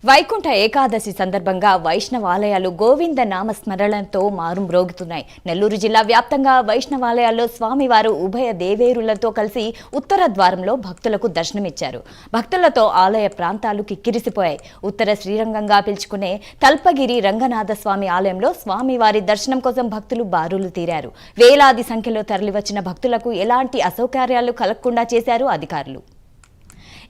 వైకుంఠ ఏకాదశి సందర్భంగా వైష్ణవాలయాలు గోవింద నామ స్మరణలతో మారుమ్రోగుతున్నాయి. నెల్లూరు జిల్లా వ్యాప్తంగా వైష్ణవాలయాల్లో స్వామివారు ఉభయ దేవేరులతో కలిసి ఉత్తర ద్వారంలో భక్తులకు దర్శనమిచ్చారు. భక్తులతో ఆలయ ప్రాంతాలు కిక్కిరిసిపోయాయి. ఉత్తర శ్రీరంగంగా పిలుచుకునే తల్పగిరి రంగనాథ స్వామి ఆలయంలో స్వామివారి దర్శనం కోసం భక్తులు బారులు తీరారు. వేలాది సంఖ్యలో తరలివచ్చిన భక్తులకు ఎలాంటి అసౌకర్యాలు కలగకుండా చేశారు అధికారులు.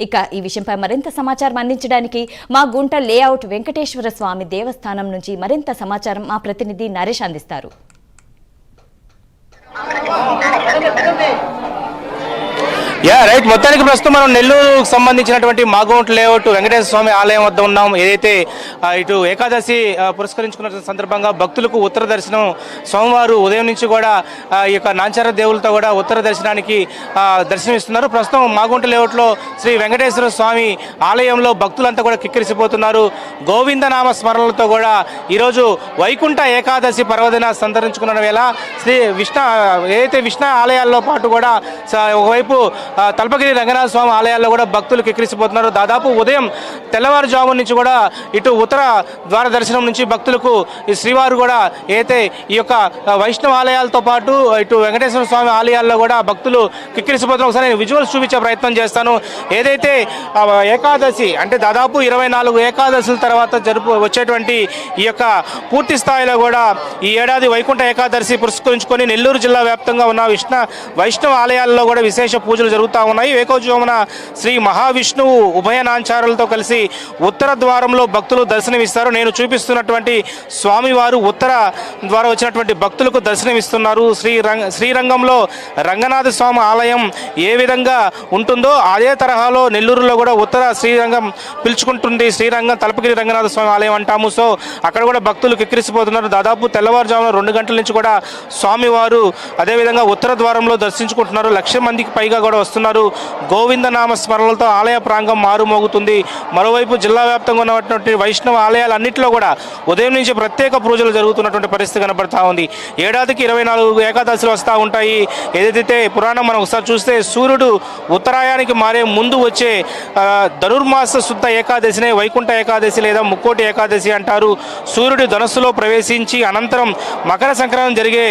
ఇక ఈ విషయంపై మరింత సమాచారం అందించడానికి మా గుంట లేఅవుట్ వెంకటేశ్వర స్వామి దేవస్థానం నుంచి మరింత సమాచారం మా ప్రతినిధి నరేష్ అందిస్తారు. రైట్, మొత్తానికి ప్రస్తుతం మనం నెల్లూరుకు సంబంధించినటువంటి మాగుంట లేఅవుట్ వెంకటేశ్వర స్వామి ఆలయం వద్ద ఉన్నాం. ఏదైతే ఇటు ఏకాదశి పురస్కరించుకున్న సందర్భంగా భక్తులకు ఉత్తర దర్శనం సోమవారం ఉదయం నుంచి కూడా ఈ యొక్క నాంచార దేవులతో కూడా ఉత్తర దర్శనానికి దర్శనమిస్తున్నారు. ప్రస్తుతం మాగుంట లేఅవుట్లో శ్రీ వెంకటేశ్వర స్వామి ఆలయంలో భక్తులంతా కూడా కిక్కిరిసిపోతున్నారు. గోవిందనామ స్మరణలతో కూడా ఈరోజు వైకుంఠ ఏకాదశి పర్వదిన సంతరించుకున్న వేళ ఏదైతే విష్ణు ఆలయాల్లో పాటు కూడా ఒకవైపు తల్పగిరి రంగనాథ స్వామి ఆలయాల్లో కూడా భక్తులు కిక్కిరిసిపోతున్నారు. దాదాపు ఉదయం తెల్లవారుజాము నుంచి కూడా ఇటు ఉత్తర ద్వార దర్శనం నుంచి భక్తులకు ఈ శ్రీవారు కూడా ఏదైతే ఈ యొక్క వైష్ణవ ఆలయాలతో పాటు ఇటు వెంకటేశ్వర స్వామి ఆలయాల్లో కూడా భక్తులు కిక్కిరిసిపోతున్నారు. ఒకసారి నేను విజువల్స్ చూపించే ప్రయత్నం చేస్తాను. ఏదైతే ఏకాదశి అంటే దాదాపు 24 ఏకాదశుల తర్వాత వచ్చేటువంటి ఈ యొక్క పూర్తి స్థాయిలో కూడా ఈ ఏడాది వైకుంఠ ఏకాదశి పురస్కరించుకొని నెల్లూరు జిల్లా వ్యాప్తంగా ఉన్న వైష్ణవ ఆలయాల్లో కూడా విశేష పూజలు జరుగుతూ ఉన్నాయి. వేకోజోమున శ్రీ మహావిష్ణువు ఉభయనాంచారులతో కలిసి ఉత్తర ద్వారంలో భక్తులు దర్శనమిస్తారు. నేను చూపిస్తున్నటువంటి స్వామివారు ఉత్తర ద్వారా వచ్చినటువంటి భక్తులకు దర్శనమిస్తున్నారు. శ్రీరంగంలో రంగనాథ స్వామి ఆలయం ఏ విధంగా ఉంటుందో అదే తరహాలో నెల్లూరులో కూడా ఉత్తర శ్రీరంగం పిలుచుకుంటుంది. శ్రీరంగం తలపగిరి రంగనాథ స్వామి ఆలయం అంటాము. సో అక్కడ కూడా భక్తులు కిక్కిరిసిపోతున్నారు. దాదాపు తెల్లవారుజామున 2 గంటల నుంచి కూడా స్వామివారు అదేవిధంగా ఉత్తర ద్వారంలో దర్శించుకుంటున్నారు. 1,00,000 మందికి పైగా కూడా వస్తున్నారు. గోవిందనామ స్మరణలతో ఆలయ ప్రాంగం మారుమోగుతుంది. మరోవైపు జిల్లా వ్యాప్తంగా ఉన్నటువంటి వైష్ణవ ఆలయాలన్నింటిలో కూడా ఉదయం నుంచి ప్రత్యేక పూజలు జరుగుతున్నటువంటి పరిస్థితి కనబడతా ఉంది. ఏడాదికి 24 ఏకాదశులు వస్తూ ఉంటాయి. ఏదైతే పురాణం మనం ఒకసారి చూస్తే సూర్యుడు ఉత్తరాయానికి మారే ముందు వచ్చే ధనుర్మాస శుద్ధ ఏకాదశినే వైకుంఠ ఏకాదశి లేదా ముక్కోటి ఏకాదశి అంటారు. సూర్యుడు ధనస్సులో ప్రవేశించి అనంతరం మకర సంక్రాంతి జరిగే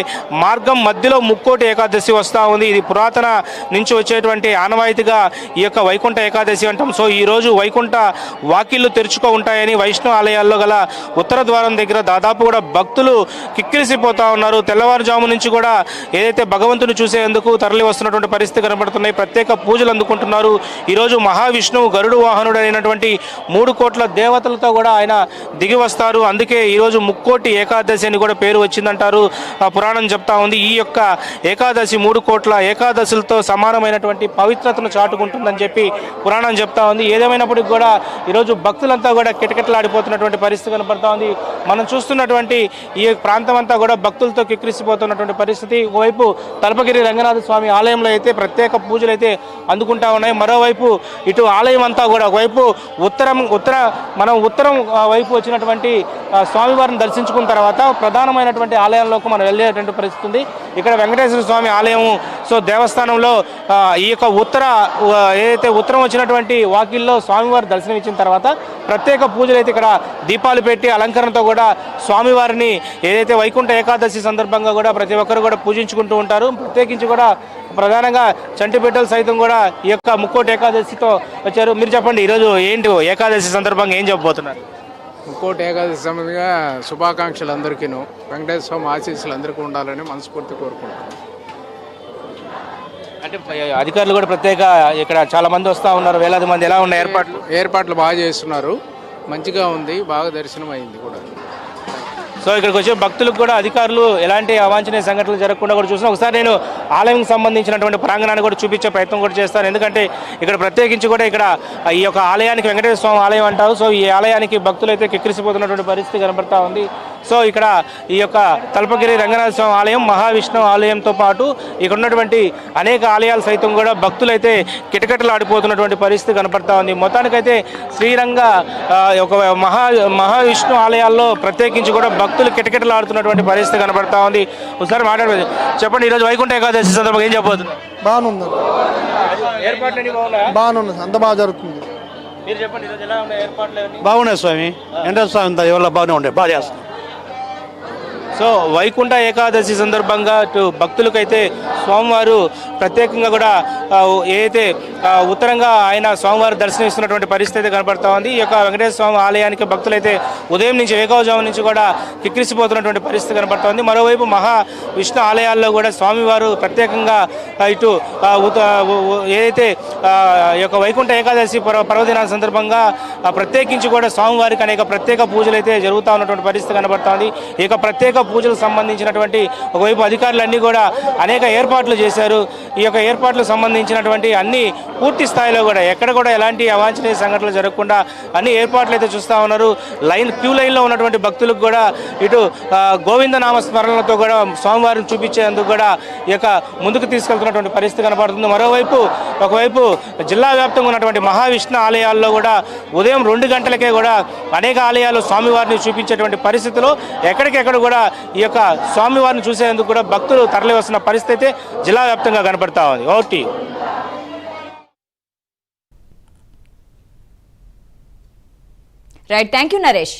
మార్గం మధ్యలో ముక్కోటి ఏకాదశి వస్తూ ఉంది. ఇది పురాతన నుంచి వచ్చేటువంటి ఆనవాయితీగా ఈ యొక్క వైకుంఠ ఏకాదశి అంటాం. సో ఈరోజు వైకుంఠ వాకిళ్ళు తెరుచుకో ఉంటాయని వైష్ణవ ఆలయాల్లో గల ఉత్తర ద్వారం దగ్గర దాదాపు కూడా భక్తులు కిక్కిరిసిపోతూ ఉన్నారు. తెల్లవారుజాము నుంచి కూడా ఏదైతే భగవంతుని చూసేందుకు తరలి వస్తున్నటువంటి పరిస్థితి కనబడుతున్నాయి. ప్రత్యేక పూజలు అందుకుంటున్నారు. ఈరోజు మహావిష్ణువు గరుడు వాహనుడు అయినటువంటి 3 కోట్ల దేవతలతో కూడా ఆయన దిగి వస్తారు. అందుకే ఈరోజు ముక్కోటి ఏకాదశి అని కూడా పేరు వచ్చిందంటారు. పురాణం చెప్తా ఉంది. ఈ యొక్క ఏకాదశి 3 కోట్ల ఏకాదశులతో సమానమైనటువంటి పవిత్రతను చాటుకుంటుందని చెప్పి పురాణం చెప్తా ఉంది. ఏదేమైనప్పటికీ కూడా ఈరోజు భక్తులంతా కూడా కిటకిటలాడిపోతున్నటువంటి పరిస్థితి కనపడతా ఉంది. మనం చూస్తున్నటువంటి ఈ ప్రాంతం అంతా కూడా భక్తులతో కిక్కిరిసిపోతున్నటువంటి పరిస్థితి. ఒకవైపు తలపగిరి రంగనాథ స్వామి ఆలయంలో అయితే ప్రత్యేక పూజలు అయితే అందుకుంటా ఉన్నాయి. మరోవైపు ఇటు ఆలయం అంతా కూడా ఒకవైపు ఉత్తరం వైపు వచ్చినటువంటి స్వామివారిని దర్శించుకున్న తర్వాత ప్రధానమైనటువంటి ఆలయంలోకి మనం వెళ్ళేటువంటి పరిస్థితి ఉంది. ఇక్కడ వెంకటేశ్వర స్వామి ఆలయం దేవస్థానంలో ఈ యొక్క ఏదైతే ఉత్తరం వచ్చినటువంటి వాకిల్లో స్వామివారి దర్శనం ఇచ్చిన తర్వాత ప్రత్యేక పూజలు అయితే ఇక్కడ దీపాలు పెట్టి అలంకరణతో కూడా స్వామివారిని ఏదైతే వైకుంఠ ఏకాదశి సందర్భంగా కూడా ప్రతి ఒక్కరు కూడా పూజించుకుంటూ ఉంటారు. ప్రత్యేకించి కూడా ప్రధానంగా చంటిబిడ్డలు సైతం కూడా ఈ యొక్క ముక్కోటి ఏకాదశితో వచ్చారు. మీరు చెప్పండి, ఈరోజు ఏంటి ఏకాదశి సందర్భంగా ఏం చెప్పబోతున్నారు? ముక్కోటి ఏకాదశి సమయంగా శుభాకాంక్షలు అందరికీను, వెంకటేశ్వర స్వామి ఆశీస్సులు అందరికీ ఉండాలని మనస్ఫూర్తి కోరుకుంటున్నాను. అంటే అధికారులు కూడా ప్రత్యేక ఇక్కడ చాలా మంది వస్తూ ఉన్నారు, వేలాది మంది. ఎలా ఉన్నాయి ఏర్పాట్లు బాగా చేస్తున్నారు, మంచిగా ఉంది, బాగా దర్శనం అయింది కూడా. సో ఇక్కడికి వచ్చే భక్తులకు కూడా అధికారులు ఎలాంటి అవాంఛనీయ సంఘటనలు జరగకుండా కూడా చూస్తున్నాం. ఒకసారి నేను ఆలయంకి సంబంధించినటువంటి ప్రాంగణాన్ని కూడా చూపించే ప్రయత్నం కూడా చేస్తాను. ఎందుకంటే ఇక్కడ ప్రత్యేకించి కూడా ఇక్కడ ఈ యొక్క ఆలయానికి వెంకటేశ్వర స్వామి ఆలయం అంటారు. సో ఈ ఆలయానికి భక్తులు అయితే కిక్కిరిసిపోతున్నటువంటి పరిస్థితి కనబడతా ఉంది. సో ఇక్కడ ఈ యొక్క తలపగిరి రంగనాథ స్వామి ఆలయం, మహావిష్ణు ఆలయంతో పాటు ఇక్కడ ఉన్నటువంటి అనేక ఆలయాలు సైతం కూడా భక్తులైతే కిటకిటలాడిపోతున్నటువంటి పరిస్థితి కనపడతా ఉంది. మొత్తానికైతే శ్రీరంగ ఒక మహావిష్ణు ఆలయాల్లో ప్రత్యేకించి కూడా భక్తులు కిటకిటలాడుతున్నటువంటి పరిస్థితి కనపడతా ఉంది. ఒకసారి మాట్లాడలేదు, చెప్పండి, ఈరోజు వైకుంఠ ఏకాదశి సందర్భంగా ఏం చెప్పబోతున్నారు? బాగుంది, ఏర్పాట్లు బాగున్నాయి, అంత బాగా జరుగుతుంది. మీరు చెప్పండి ఈరోజు ఎలా ఉన్నాయి ఏర్పాట్లు అవన్నీ? బాగున్నాయి స్వామి. వెంకటేశ్వర స్వామి అంతా ఎవరు బాగానే ఉండే బాగా చేస్తాం. సో వైకుంఠ ఏకాదశి సందర్భంగా ఇటు భక్తులకైతే స్వామివారు ప్రత్యేకంగా కూడా ఏదైతే ఉత్తరంగా ఆయన స్వామివారు దర్శనమిస్తున్నటువంటి పరిస్థితి అయితే కనబడతా ఉంది. ఈ యొక్క వెంకటేశ్వర స్వామి ఆలయానికి భక్తులైతే ఉదయం నుంచి వేకోజాము నుంచి కూడా కిక్కిరిసిపోతున్నటువంటి పరిస్థితి కనబడతా ఉంది. మరోవైపు మహా విష్ణు ఆలయాల్లో కూడా స్వామివారు ప్రత్యేకంగా ఇటు ఏదైతే ఈ యొక్క వైకుంఠ ఏకాదశి పర్వదినాల సందర్భంగా ప్రత్యేకించి కూడా స్వామివారికి అనేక ప్రత్యేక పూజలు అయితే జరుగుతూ ఉన్నటువంటి పరిస్థితి కనబడతా ఉంది. ఈ యొక్క ప్రత్యేక పూజలకు సంబంధించినటువంటి ఒకవైపు అధికారులన్నీ కూడా అనేక ఏర్పాట్లు చేశారు. ఈ యొక్క ఏర్పాట్లకు సంబంధించినటువంటి అన్ని పూర్తి స్థాయిలో కూడా ఎక్కడ కూడా ఎలాంటి అవాంఛనీయ సంఘటనలు జరగకుండా అన్ని ఏర్పాట్లు అయితే చూస్తూ ఉన్నారు. క్యూ లైన్లో ఉన్నటువంటి భక్తులకు కూడా ఇటు గోవింద నామ స్మరణలతో కూడా స్వామివారిని చూపించేందుకు కూడా ఈ యొక్క ముందుకు తీసుకెళ్తున్నటువంటి పరిస్థితి కనబడుతుంది. మరోవైపు ఒకవైపు జిల్లా వ్యాప్తంగా ఉన్నటువంటి మహావిష్ణు ఆలయాల్లో కూడా ఉదయం 2 గంటలకే కూడా అనేక ఆలయాలు స్వామివారిని చూపించేటువంటి పరిస్థితిలో ఎక్కడికెక్కడ కూడా ఈ యొక్క స్వామివారిని చూసేందుకు కూడా భక్తులు తరలి వస్తున్న పరిస్థితి జిల్లా వ్యాప్తంగా కనపడతా ఉంది. OT right, thank you Naresh.